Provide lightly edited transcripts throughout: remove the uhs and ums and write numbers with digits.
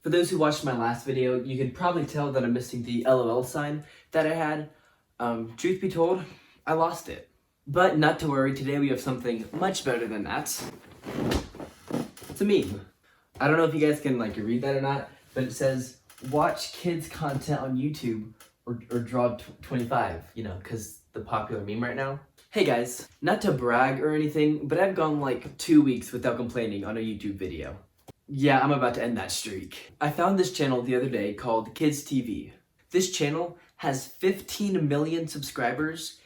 For those who watched my last video, you can probably tell that I'm missing the LOL sign that I had. Truth be told, I lost it. But not to worry, today we have something much better than that. It's a meme. I don't know if you guys can read that or not, but it says, watch kids content on YouTube or draw 25, because the popular meme right now. Hey guys, not to brag or anything, but I've gone 2 weeks without complaining on a YouTube video. Yeah, I'm about to end that streak. I found this channel the other day called Kids TV. This channel has 15 million subscribers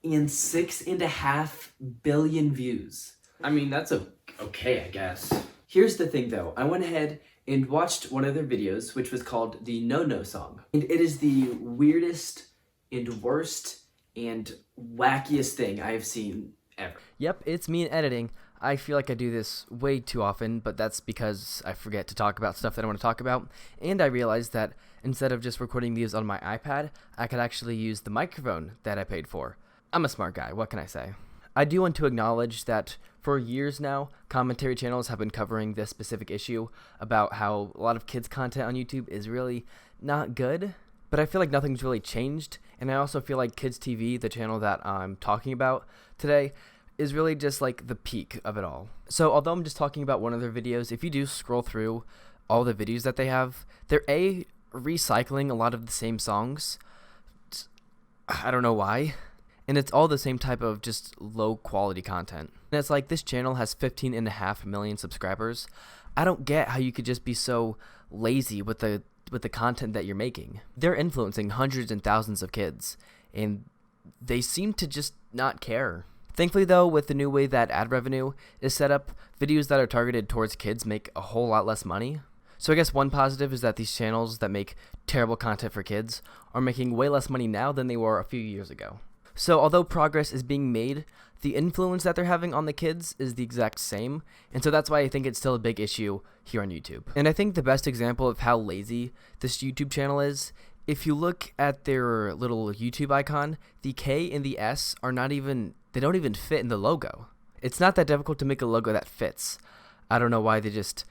and 6.5 billion views. I mean, that's okay, I guess. Here's the thing though, I went ahead and watched one of their videos, which was called the No No Song. And it is the weirdest and worst and wackiest thing I have seen ever. Yep, it's me in editing. I feel like I do this way too often, but that's because I forget to talk about stuff that I want to talk about, and I realized that instead of just recording these on my iPad, I could actually use the microphone that I paid for. I'm a smart guy, what can I say? I do want to acknowledge that for years now, commentary channels have been covering this specific issue about how a lot of kids' content on YouTube is really not good, but I feel like nothing's really changed, and I also feel like Kids TV, the channel that I'm talking about today, is really just the peak of it all. So although I'm just talking about one of their videos, if you do scroll through all the videos that they have, they're recycling a lot of the same songs. I don't know why. And it's all the same type of just low quality content. And it's this channel has 15.5 million subscribers. I don't get how you could just be so lazy with the content that you're making. They're influencing hundreds and thousands of kids, and they seem to just not care. Thankfully though, with the new way that ad revenue is set up, videos that are targeted towards kids make a whole lot less money. So I guess one positive is that these channels that make terrible content for kids are making way less money now than they were a few years ago. So although progress is being made, the influence that they're having on the kids is the exact same, and so that's why I think it's still a big issue here on YouTube. And I think the best example of how lazy this YouTube channel is, if you look at their little YouTube icon, the K and the S are they don't even fit in the logo. It's not that difficult to make a logo that fits. I don't know why they just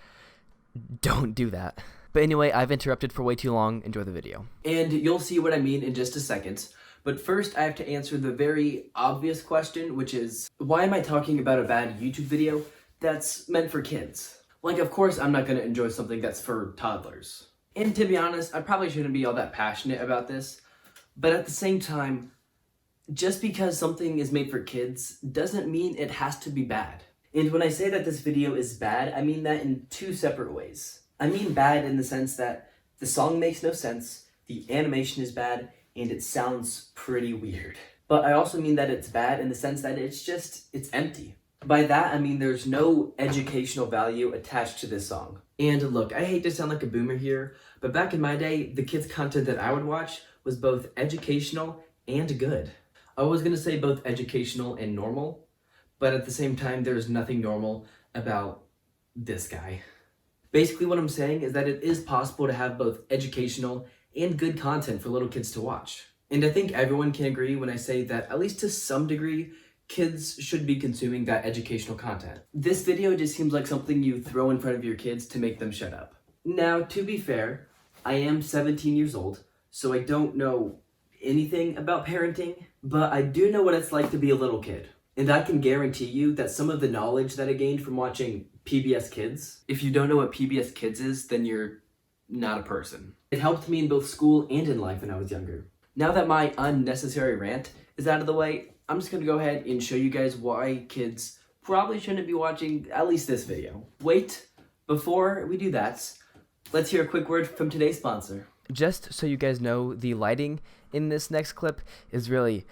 don't do that. But anyway, I've interrupted for way too long. Enjoy the video. And you'll see what I mean in just a second. But first, I have to answer the very obvious question, which is, why am I talking about a bad YouTube video that's meant for kids? Of course, I'm not going to enjoy something that's for toddlers. And to be honest, I probably shouldn't be all that passionate about this. But at the same time, just because something is made for kids doesn't mean it has to be bad. And when I say that this video is bad, I mean that in two separate ways. I mean bad in the sense that the song makes no sense, the animation is bad, and it sounds pretty weird. But I also mean that it's bad in the sense that it's empty. By that, I mean there's no educational value attached to this song. And look, I hate to sound like a boomer here, but back in my day, the kids' content that I would watch was both educational and good. I was going to say both educational and normal, but at the same time, there's nothing normal about this guy. Basically, what I'm saying is that it is possible to have both educational and good content for little kids to watch. And I think everyone can agree when I say that, at least to some degree, kids should be consuming that educational content. This video just seems like something you throw in front of your kids to make them shut up. Now, to be fair, I am 17 years old, so I don't know anything about parenting, but I do know what it's like to be a little kid. And I can guarantee you that some of the knowledge that I gained from watching PBS Kids, if you don't know what PBS Kids is, then you're not a person. It helped me in both school and in life when I was younger. Now that my unnecessary rant is out of the way, I'm just going to go ahead and show you guys why kids probably shouldn't be watching at least this video. Wait, before we do that, let's hear a quick word from today's sponsor. Just so you guys know, the lighting in this next clip is really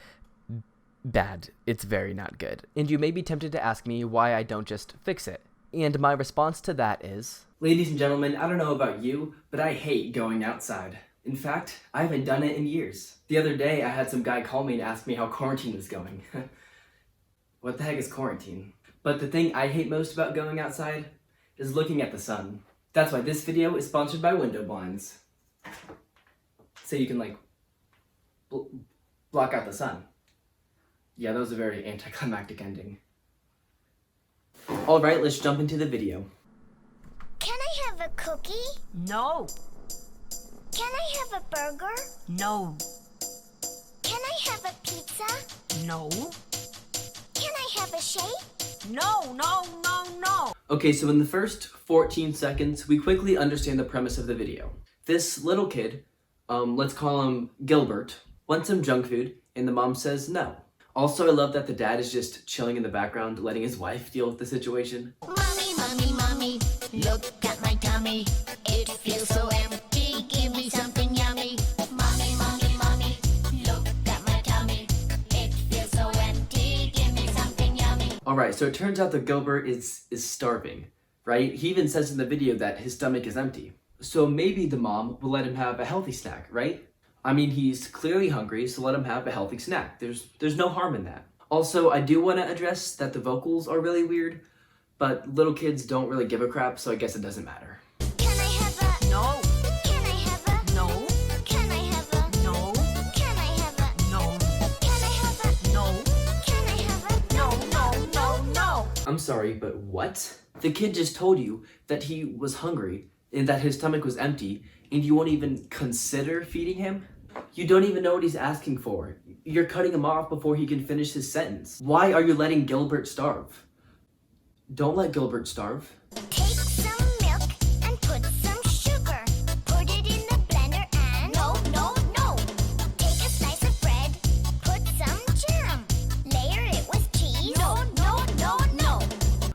bad. It's very not good. And you may be tempted to ask me why I don't just fix it. And my response to that is, ladies and gentlemen, I don't know about you, but I hate going outside. In fact, I haven't done it in years. The other day, I had some guy call me and ask me how quarantine was going. What the heck is quarantine? But the thing I hate most about going outside is looking at the sun. That's why this video is sponsored by window blinds. So you can block out the sun. Yeah, that was a very anticlimactic ending. Alright, let's jump into the video. Can I have have a cookie? No. Can I have a burger? No. Can I have a pizza? No. Can I have a shake? No, no, no, no. Okay, so in the first 14 seconds, we quickly understand the premise of the video. This little kid, let's call him Gilbert, wants some junk food, and the mom says no. Also, I love that the dad is just chilling in the background, letting his wife deal with the situation. Mommy, mommy, mommy, look at my tummy. It feels so empty. Give me something yummy. Mommy, mommy, mommy, look at my tummy. It feels so empty. Give me something yummy. Alright, so it turns out that Gilbert is starving, right? He even says in the video that his stomach is empty. So maybe the mom will let him have a healthy snack, right? I mean, he's clearly hungry, so let him have a healthy snack. There's no harm in that. Also, I do want to address that the vocals are really weird, but little kids don't really give a crap, so I guess it doesn't matter. Can I have a No. Can I have a No. Can I have a No. Can I have a No. Can I have a No. Can I have a No, no, no, no. I'm sorry, but what? The kid just told you that he was hungry and that his stomach was empty, and you won't even consider feeding him? You don't even know what he's asking for. You're cutting him off before he can finish his sentence. Why are you letting Gilbert starve? Don't let Gilbert starve. Take some milk and put some sugar. Put it in the blender and no. Take a slice of bread, put some jam. Layer it with cheese. No.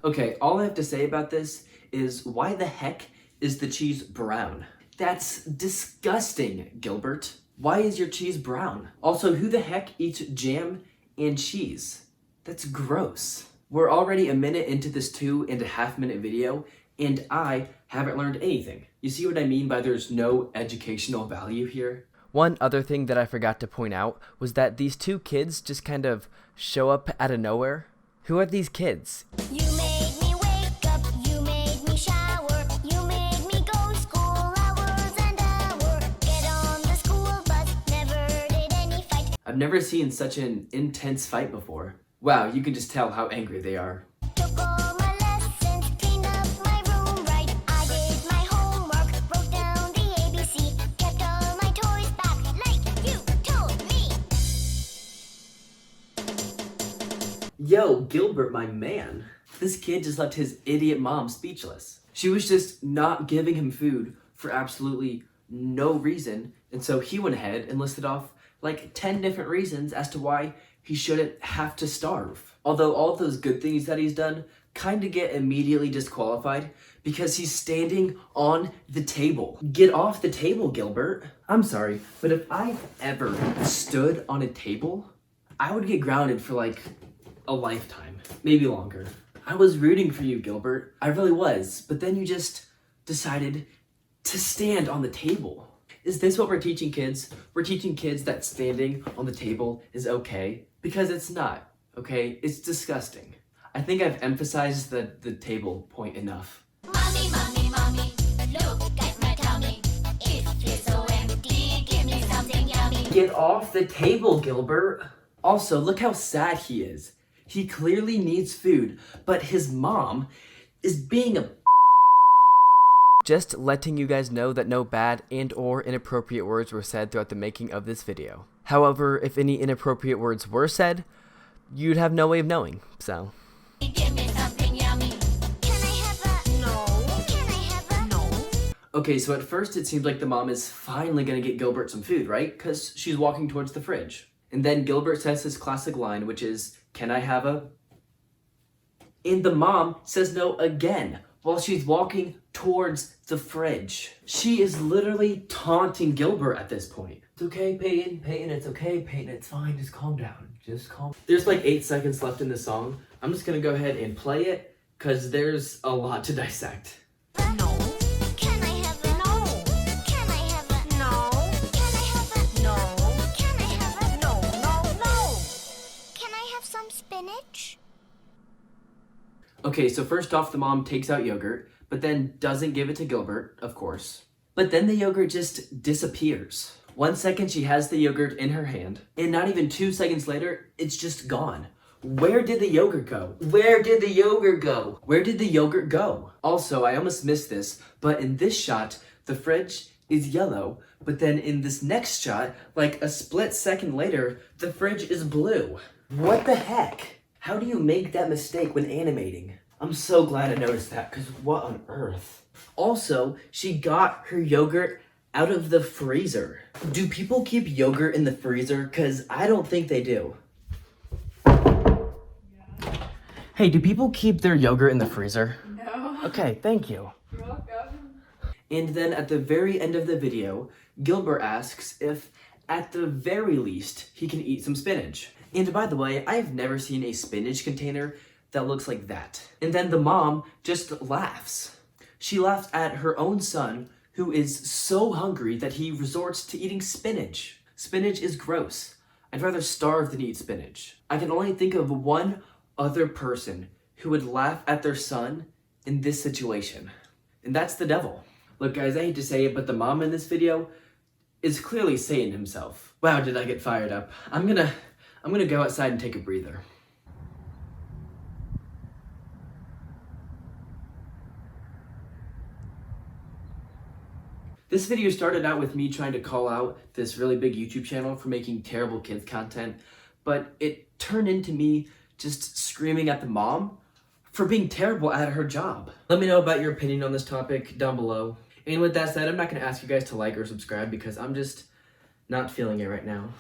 Okay, all I have to say about this is why the heck is the cheese brown? That's disgusting, Gilbert. Why is your cheese brown? Also, who the heck eats jam and cheese? That's gross. We're already a minute into this 2.5 minute video, and I haven't learned anything. You see what I mean by there's no educational value here? One other thing that I forgot to point out was that these two kids just kind of show up out of nowhere. Who are these kids? You made me wake up. You made me shower. You made me go school hours and hours. Get on the school bus. Never did any fight. I've never seen such an intense fight before. Wow, you can just tell how angry they are. Took all my lessons, cleaned up my room right. I did my homework, wrote down the ABC, kept all my toys back like you told me. Yo, Gilbert, my man. This kid just left his idiot mom speechless. She was just not giving him food for absolutely no reason, and so he went ahead and listed off like 10 different reasons as to why he shouldn't have to starve. Although all of those good things that he's done kind of get immediately disqualified because he's standing on the table. Get off the table, Gilbert. I'm sorry, but if I ever stood on a table, I would get grounded for like a lifetime, maybe longer. I was rooting for you, Gilbert. I really was, but then you just decided to stand on the table. Is this what we're teaching kids? We're teaching kids that standing on the table is okay? Because it's not, okay? It's disgusting. I think I've emphasized the table point enough. Mommy, mommy, mommy, look at my tummy. It feels so empty. Give me something yummy. Get off the table, Gilbert. Also, look how sad he is. He clearly needs food, but his mom is being a Just letting you guys know that no bad and or inappropriate words were said throughout the making of this video. However, if any inappropriate words were said, you'd have no way of knowing, so. Give me something yummy. Can I have a No. Can I have a No. Okay, so at first it seems like the mom is finally gonna get Gilbert some food, right? Because she's walking towards the fridge. And then Gilbert says his classic line, which is, "Can I have a?" And the mom says no again while she's walking towards the fridge. She is literally taunting Gilbert at this point. It's okay, Payton. Payton, it's okay. Payton, it's fine. Just calm down. Just calm. There's like 8 seconds left in the song. I'm just gonna go ahead and play it because there's a lot to dissect. No. Can I have a No. Can I have a No. Can I have a No. Can I have a No. No. Can I have some spinach? Okay, so first off, the mom takes out yogurt, but then doesn't give it to Gilbert, of course. But then the yogurt just disappears. 1 second she has the yogurt in her hand, and not even 2 seconds later, it's just gone. Where did the yogurt go? Where did the yogurt go? Where did the yogurt go? Also, I almost missed this, but in this shot, the fridge is yellow, but then in this next shot, like a split second later, the fridge is blue. What the heck? How do you make that mistake when animating? I'm so glad I noticed that, because what on earth? Also, she got her yogurt out of the freezer. Do people keep yogurt in the freezer? Because I don't think they do. Hey, do people keep their yogurt in the freezer? No. Okay, thank you. You're welcome. And then at the very end of the video, Gilbert asks if, at the very least, he can eat some spinach. And by the way, I've never seen a spinach container that looks like that. And then the mom just laughs. She laughs at her own son, who is so hungry that he resorts to eating spinach. Spinach is gross. I'd rather starve than eat spinach. I can only think of one other person who would laugh at their son in this situation. And that's the devil. Look guys, I hate to say it, but the mom in this video is clearly Satan himself. Wow, did I get fired up. I'm gonna go outside and take a breather. This video started out with me trying to call out this really big YouTube channel for making terrible kids content, but it turned into me just screaming at the mom for being terrible at her job. Let me know about your opinion on this topic down below. And with that said, I'm not gonna ask you guys to like or subscribe because I'm just not feeling it right now.